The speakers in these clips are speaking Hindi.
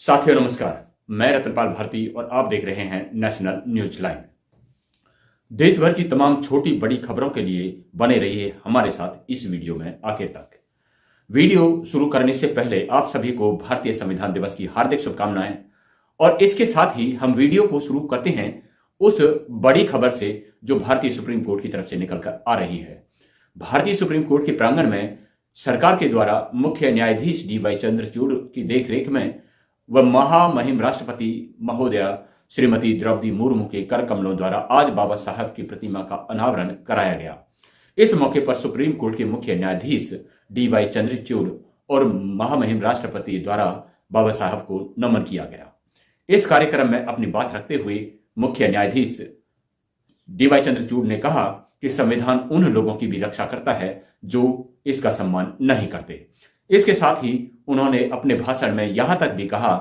साथियों नमस्कार। मैं रतनपाल भारती और आप देख रहे हैं नेशनल न्यूज लाइन। देश भर की तमाम छोटी बड़ी खबरों के लिए बने रहिए हमारे साथ इस वीडियो में आखिर तक। वीडियो शुरू करने से पहले आप सभी को भारतीय संविधान दिवस की हार्दिक शुभकामनाएं। और इसके साथ ही हम वीडियो को शुरू करते हैं उस बड़ी खबर से जो भारतीय सुप्रीम कोर्ट की तरफ से निकलकर आ रही है। भारतीय सुप्रीम कोर्ट के प्रांगण में सरकार के द्वारा मुख्य न्यायाधीश डी.वाई. चंद्रचूड़ की देखरेख में व महामहिम राष्ट्रपति महोदया श्रीमती द्रौपदी मुर्मू के कर कमलों द्वारा आज बाबा साहब की प्रतिमा का अनावरण कराया गया। इस मौके पर सुप्रीम कोर्ट के मुख्य न्यायाधीश डी.वाई. चंद्रचूड़ और महामहिम राष्ट्रपति द्वारा बाबा साहब को नमन किया गया। इस कार्यक्रम में अपनी बात रखते हुए मुख्य न्यायाधीश डी.वाई. चंद्रचूड़ ने कहा कि संविधान उन लोगों की भी रक्षा करता है जो इसका सम्मान नहीं करते। इसके साथ ही उन्होंने अपने भाषण में यहां तक भी कहा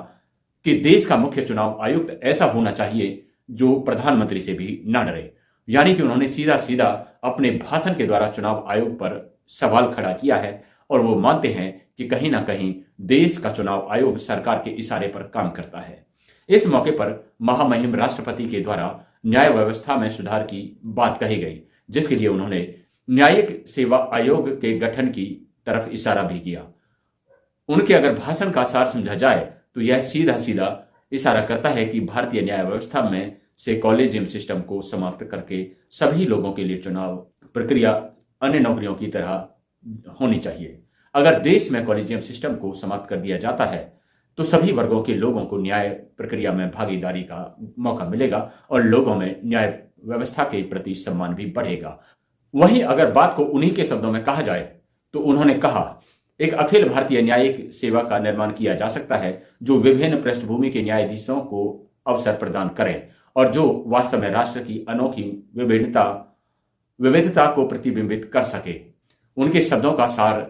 कि देश का मुख्य चुनाव आयुक्त ऐसा होना चाहिए जो प्रधानमंत्री से भी न डरे। यानी कि उन्होंने सीधा सीधा अपने भाषण के द्वारा चुनाव आयोग पर सवाल खड़ा किया है और वो मानते हैं कि कहीं ना कहीं देश का चुनाव आयोग सरकार के इशारे पर काम करता है। इस मौके पर महामहिम राष्ट्रपति के द्वारा न्याय व्यवस्था में सुधार की बात कही गई, जिसके लिए उन्होंने न्यायिक सेवा आयोग के गठन की तरफ इशारा भी किया। उनके अगर भाषण का सार समझा जाए तो यह सीधा सीधा इशारा करता है कि भारतीय न्याय व्यवस्था में से कॉलेजियम सिस्टम को समाप्त करके सभी लोगों के लिए चुनाव प्रक्रिया अन्य नौकरियों की तरह होनी चाहिए। अगर देश में कॉलेजियम सिस्टम को समाप्त कर दिया जाता है तो सभी वर्गों के लोगों को न्याय प्रक्रिया में भागीदारी का मौका मिलेगा और लोगों में न्याय व्यवस्था के प्रति सम्मान भी बढ़ेगा। वहीं अगर बात को उन्हीं के शब्दों में कहा जाए तो उन्होंने कहा, एक अखिल भारतीय न्यायिक सेवा का निर्माण किया जा सकता है जो विभिन्न पृष्ठभूमि के न्यायाधीशों को अवसर प्रदान करे और जो वास्तव में राष्ट्र की अनोखी विविधता को प्रतिबिंबित कर सके। उनके शब्दों का सार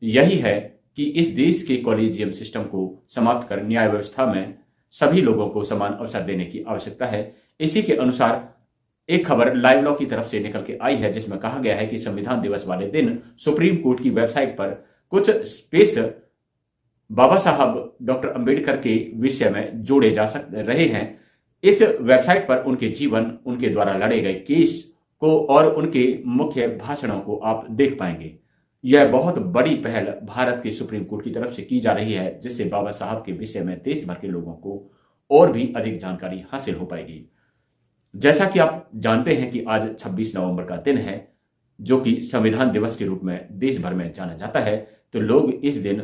यही है कि इस देश के कॉलेजियम सिस्टम को समाप्त कर न्याय व्यवस्था में सभी लोगों को समान अवसर देने की आवश्यकता है। इसी के अनुसार एक खबर लाइव लॉ की तरफ से निकल के आई है जिसमें कहा गया है कि संविधान दिवस वाले दिन सुप्रीम कोर्ट की वेबसाइट पर कुछ स्पेस बाबा साहब डॉक्टर अंबेडकर के विषय में जोड़े जा रहे हैं। इस वेबसाइट पर उनके जीवन, उनके द्वारा लड़े गए केस को और उनके मुख्य भाषणों को आप देख पाएंगे। यह बहुत बड़ी पहल भारत के सुप्रीम कोर्ट की तरफ से की जा रही है जिससे बाबा साहब के विषय में देश भर के लोगों को और भी अधिक जानकारी हासिल हो पाएगी। जैसा कि आप जानते हैं कि आज 26 नवंबर का दिन है जो कि संविधान दिवस के रूप में देश भर में जाना जाता है, तो लोग इस दिन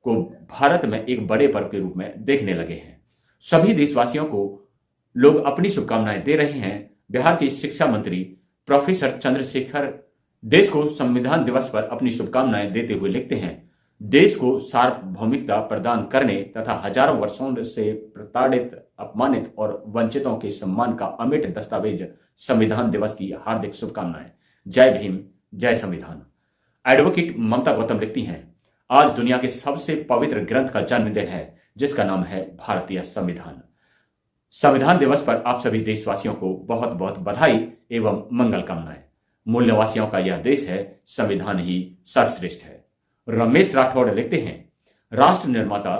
को भारत में एक बड़े पर्व के रूप में देखने लगे हैं। सभी देशवासियों को लोग अपनी शुभकामनाएं दे रहे हैं। बिहार के शिक्षा मंत्री प्रोफेसर चंद्रशेखर देश को संविधान दिवस पर अपनी शुभकामनाएं देते हुए लिखते हैं, देश को सार्वभौमिकता प्रदान करने तथा हजारों वर्षों से प्रताड़ित, अपमानित और वंचितों के सम्मान का अमिट दस्तावेज संविधान दिवस की हार्दिक शुभकामनाएं। जय भीम, जय संविधान। एडवोकेट ममता गौतम लिखती हैं, आज दुनिया के सबसे पवित्र ग्रंथ का जन्मदिन है जिसका नाम है भारतीय संविधान। संविधान दिवस पर आप सभी देशवासियों को बहुत बहुत बधाई एवं मंगल कामनाएं। मूल्यवासियों का यह देश है, संविधान ही सर्वश्रेष्ठ है। रमेश राठौड़ लिखते हैं, राष्ट्र निर्माता,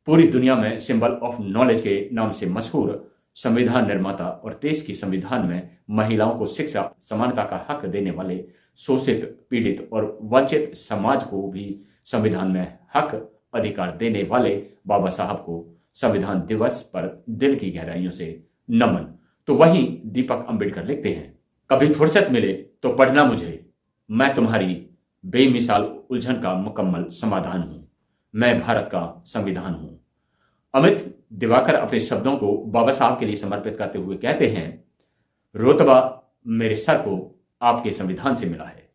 पूरी दुनिया में सिंबल ऑफ नॉलेज के नाम से मशहूर संविधान निर्माता और देश की संविधान में महिलाओं को शिक्षा, समानता का हक देने वाले शोषित, पीड़ित और वंचित समाज को भी संविधान में हक अधिकार देने वाले बाबा साहब को संविधान दिवस पर दिल की गहराइयों से नमन। तो वहीं दीपक अंबेडकर लिखते हैं, कभी फुर्सत मिले तो पढ़ना मुझे, मैं तुम्हारी बेमिसाल उलझन का मुकम्मल समाधान हूं, मैं भारत का संविधान हूं। अमित दिवाकर अपने शब्दों को बाबा साहब के लिए समर्पित करते हुए कहते हैं, रुतबा मेरे सर को आपके संविधान से मिला है,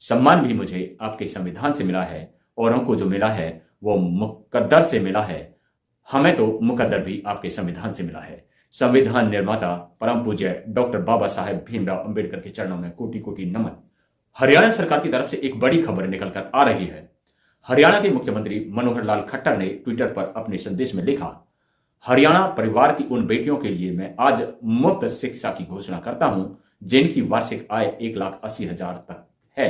सम्मान भी मुझे आपके संविधान से मिला है, औरों को जो मिला है वो मुकद्दर से मिला है, हमें तो मुकद्दर भी आपके संविधान से मिला है। संविधान निर्माता परम पूज्य डॉक्टर बाबा साहेब भीमराव अंबेडकर के चरणों में कोटि कोटि नमन। हरियाणा सरकार की तरफ से एक बड़ी खबर निकल कर आ रही है। हरियाणा के मुख्यमंत्री मनोहर लाल खट्टर ने ट्विटर पर अपने संदेश में लिखा, हरियाणा परिवार की उन बेटियों के लिए मैं आज मुफ्त शिक्षा की घोषणा करता हूं जिनकी वार्षिक आय 1,80,000 तक है।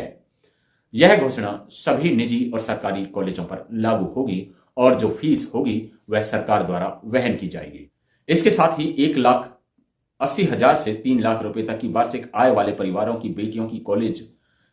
यह घोषणा सभी निजी और सरकारी कॉलेजों पर लागू होगी और जो फीस होगी वह सरकार द्वारा वहन की जाएगी। इसके साथ ही 1,80,000 से 3 लाख रुपए तक की वार्षिक आय वाले परिवारों की बेटियों की कॉलेज,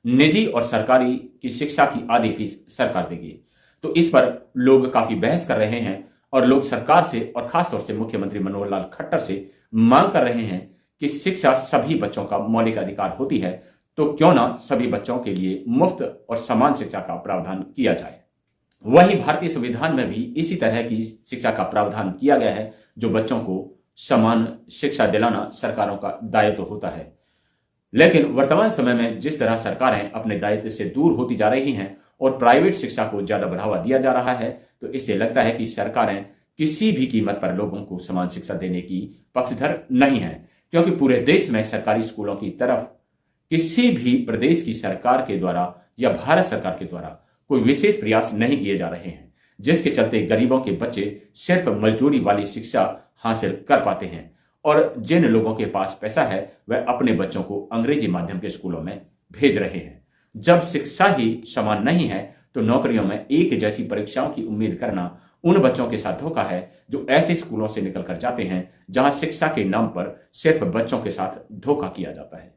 निजी और सरकारी की शिक्षा की आधी फीस सरकार देगी। तो इस पर लोग काफी बहस कर रहे हैं और लोग सरकार से और खासतौर से मुख्यमंत्री मनोहर लाल खट्टर से मांग कर रहे हैं कि शिक्षा सभी बच्चों का मौलिक अधिकार होती है, तो क्यों ना सभी बच्चों के लिए मुफ्त और समान शिक्षा का प्रावधान किया जाए। वहीं भारतीय संविधान में भी इसी तरह की शिक्षा का प्रावधान किया गया है, जो बच्चों को समान शिक्षा दिलाना सरकारों का दायित्व होता है। लेकिन वर्तमान समय में जिस तरह सरकारें अपने दायित्व से दूर होती जा रही हैं और प्राइवेट शिक्षा को ज्यादा बढ़ावा दिया जा रहा है, तो इससे लगता है कि सरकारें किसी भी कीमत पर लोगों को समान शिक्षा देने की पक्षधर नहीं है, क्योंकि पूरे देश में सरकारी स्कूलों की तरफ किसी भी प्रदेश की सरकार के द्वारा या भारत सरकार के द्वारा कोई विशेष प्रयास नहीं किए जा रहे हैं, जिसके चलते गरीबों के बच्चे सिर्फ मजदूरी वाली शिक्षा हासिल कर पाते हैं और जिन लोगों के पास पैसा है वह अपने बच्चों को अंग्रेजी माध्यम के स्कूलों में भेज रहे हैं। जब शिक्षा ही समान नहीं है तो नौकरियों में एक जैसी परीक्षाओं की उम्मीद करना उन बच्चों के साथ धोखा है जो ऐसे स्कूलों से निकल कर जाते हैं जहां शिक्षा के नाम पर सिर्फ बच्चों के साथ धोखा किया जाता है।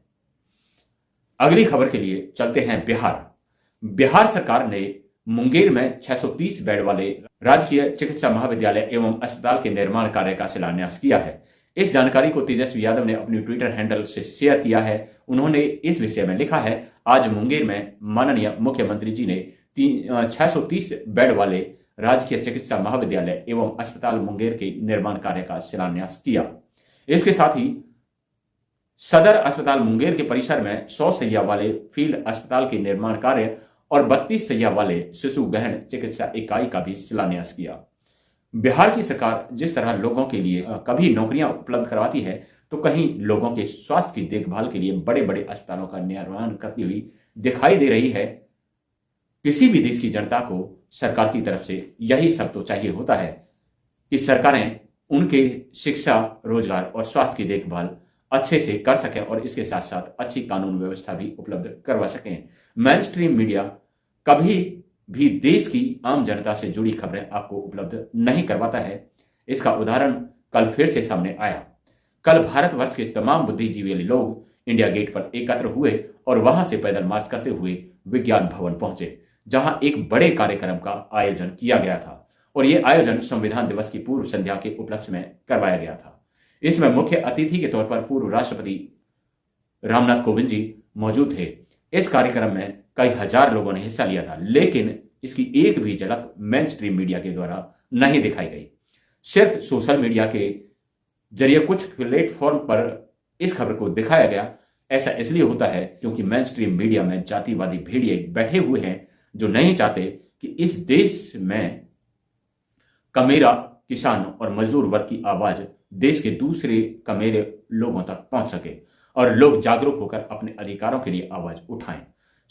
अगली खबर के लिए चलते हैं बिहार। बिहार सरकार ने मुंगेर में 630 बेड वाले राजकीय चिकित्सा महाविद्यालय एवं अस्पताल के निर्माण कार्य का शिलान्यास किया है। इस जानकारी को तेजस्वी यादव ने अपनी ट्विटर हैंडल से शेयर किया है। उन्होंने इस विषय में लिखा है, आज मुंगेर में माननीय मुख्यमंत्री जी ने 630 बेड वाले राजकीय चिकित्सा महाविद्यालय एवं अस्पताल मुंगेर के निर्माण कार्य का शिलान्यास किया। इसके साथ ही सदर अस्पताल मुंगेर के परिसर में 100 शैय्या वाले फील्ड अस्पताल के निर्माण कार्य और 32 शैय्या वाले शिशु गहन चिकित्सा इकाई का भी शिलान्यास किया। बिहार की सरकार जिस तरह लोगों के लिए कभी नौकरियां उपलब्ध करवाती है, तो कहीं लोगों के स्वास्थ्य की देखभाल के लिए बड़े बड़े अस्पतालों का निर्माण करती हुई दिखाई दे रही है। किसी भी देश की जनता को सरकार की तरफ से यही सब तो चाहिए होता है कि सरकारें उनके शिक्षा, रोजगार और स्वास्थ्य की देखभाल अच्छे से कर सकें और इसके साथ साथ अच्छी कानून व्यवस्था भी उपलब्ध करवा सकें। मेन स्ट्रीम मीडिया कभी भी देश की आम जनता से जुड़ी खबरें आपको उपलब्ध नहीं करवाता है। इसका उदाहरण कल फिर से सामने आया। कल भारतवर्ष के तमाम बुद्धिजीवी लोग इंडिया गेट पर एकत्र हुए और वहां से पैदल मार्च करते हुए विज्ञान भवन पहुंचे, जहां एक बड़े कार्यक्रम का आयोजन किया गया था और यह आयोजन संविधान दिवस की पूर्व संध्या के उपलक्ष्य में करवाया गया था। इसमें मुख्य अतिथि के तौर पर पूर्व राष्ट्रपति रामनाथ कोविंद जी मौजूद थे। इस कार्यक्रम में कई हजार लोगों ने हिस्सा लिया था, लेकिन इसकी एक भी झलक मेन स्ट्रीम मीडिया के द्वारा नहीं दिखाई गई। सिर्फ सोशल मीडिया के जरिए कुछ प्लेटफॉर्म पर इस खबर को दिखाया गया। ऐसा इसलिए होता है क्योंकि मेन स्ट्रीम मीडिया में जातिवादी भेड़िए बैठे हुए हैं जो नहीं चाहते कि इस देश में कमेरा, किसान और मजदूर वर्ग की आवाज देश के दूसरे कमेरे लोगों तक पहुंच सके और लोग जागरूक होकर अपने अधिकारों के लिए आवाज उठाएं।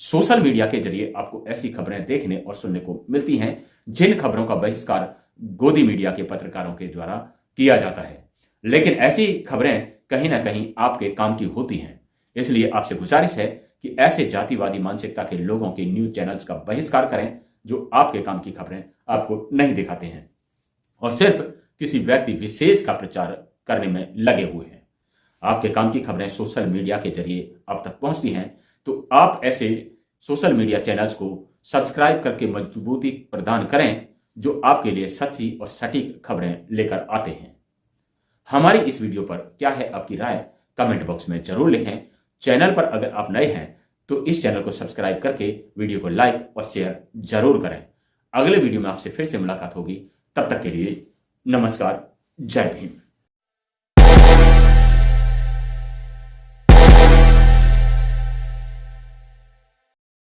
सोशल मीडिया के जरिए आपको ऐसी खबरें देखने और सुनने को मिलती हैं जिन खबरों का बहिष्कार गोदी मीडिया के पत्रकारों के द्वारा किया जाता है, लेकिन ऐसी खबरें कहीं ना कहीं आपके काम की होती हैं। इसलिए आपसे गुजारिश है कि ऐसे जातिवादी मानसिकता के लोगों के न्यूज चैनल्स का बहिष्कार करें जो आपके काम की खबरें आपको नहीं दिखाते हैं और सिर्फ किसी व्यक्ति विशेष का प्रचार करने में लगे हुए हैं। आपके काम की खबरें सोशल मीडिया के जरिए आप तक पहुंचती हैं, तो आप ऐसे सोशल मीडिया चैनल्स को सब्सक्राइब करके मजबूती प्रदान करें जो आपके लिए सच्ची और सटीक खबरें लेकर आते हैं। हमारी इस वीडियो पर क्या है आपकी राय, कमेंट बॉक्स में जरूर लिखें। चैनल पर अगर आप नए हैं तो इस चैनल को सब्सक्राइब करके वीडियो को लाइक और शेयर जरूर करें। अगले वीडियो में आपसे फिर से मुलाकात होगी। तब तक के लिए नमस्कार, जय भीम।